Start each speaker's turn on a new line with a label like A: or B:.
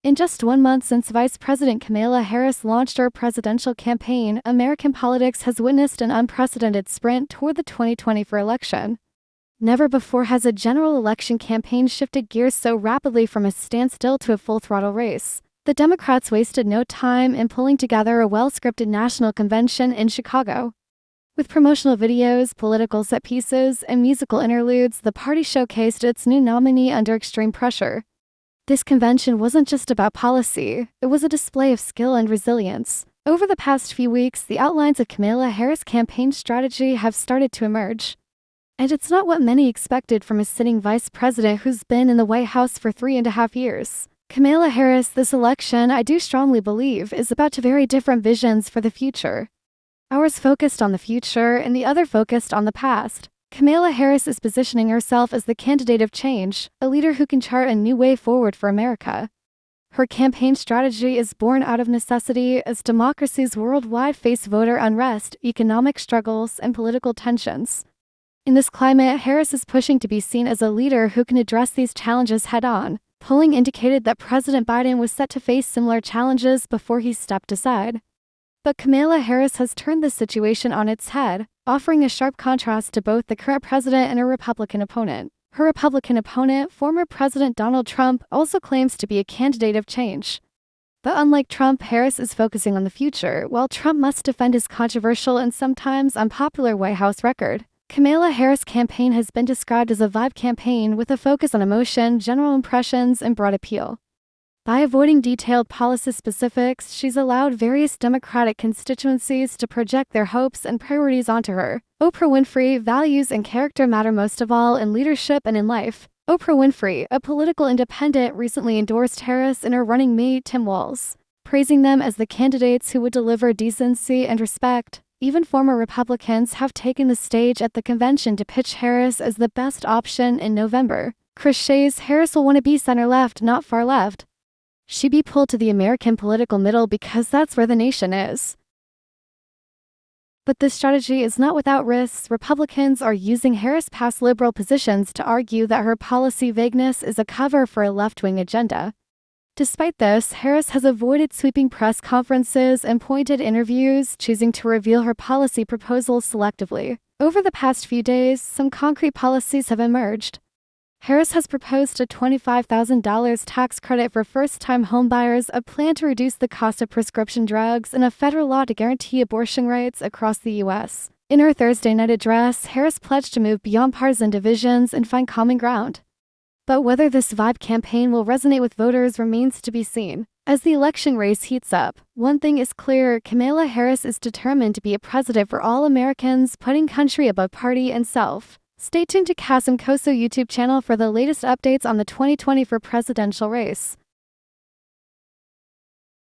A: In just 1 month since Vice President Kamala Harris launched her presidential campaign, American politics has witnessed an unprecedented sprint toward the 2024 election. Never before has a general election campaign shifted gears so rapidly from a standstill to a full-throttle race. The Democrats wasted no time in pulling together a well-scripted national convention in Chicago. With promotional videos, political set pieces, and musical interludes, the party showcased its new nominee under extreme pressure. This convention wasn't just about policy, it was a display of skill and resilience. Over the past few weeks, the outlines of Kamala Harris' campaign strategy have started to emerge. And it's not what many expected from a sitting vice president who's been in the White House for 3.5 years. Kamala Harris, this election, I do strongly believe, is about two very different visions for the future. Ours focused on the future and the other focused on the past. Kamala Harris is positioning herself as the candidate of change, a leader who can chart a new way forward for America. Her campaign strategy is born out of necessity as democracies worldwide face voter unrest, economic struggles, and political tensions. In this climate, Harris is pushing to be seen as a leader who can address these challenges head-on. Polling indicated that President Biden was set to face similar challenges before he stepped aside. But Kamala Harris has turned the situation on its head, offering a sharp contrast to both the current president and her Republican opponent. Her Republican opponent, former President Donald Trump, also claims to be a candidate of change. But unlike Trump, Harris is focusing on the future, while Trump must defend his controversial and sometimes unpopular White House record. Kamala Harris' campaign has been described as a vibe campaign with a focus on emotion, general impressions, and broad appeal. By avoiding detailed policy specifics, she's allowed various Democratic constituencies to project their hopes and priorities onto her. Oprah Winfrey, values and character matter most of all in leadership and in life. Oprah Winfrey, a political independent, recently endorsed Harris and her running mate Tim Walz, praising them as the candidates who would deliver decency and respect. Even former Republicans have taken the stage at the convention to pitch Harris as the best option in November. Chris Shays, Harris will want to be center-left, not far-left. She'd be pulled to the American political middle because that's where the nation is. But this strategy is not without risks. Republicans are using Harris' past liberal positions to argue that her policy vagueness is a cover for a left-wing agenda. Despite this, Harris has avoided sweeping press conferences and pointed interviews, choosing to reveal her policy proposals selectively. Over the past few days, some concrete policies have emerged. Harris has proposed a $25,000 tax credit for first-time homebuyers, a plan to reduce the cost of prescription drugs, and a federal law to guarantee abortion rights across the U.S. In her Thursday night address, Harris pledged to move beyond partisan divisions and find common ground. But whether this vibe campaign will resonate with voters remains to be seen. As the election race heats up, one thing is clear: Kamala Harris is determined to be a president for all Americans, putting country above party and self. Stay tuned to Qasim Khoso YouTube channel for the latest updates on the 2024 presidential race.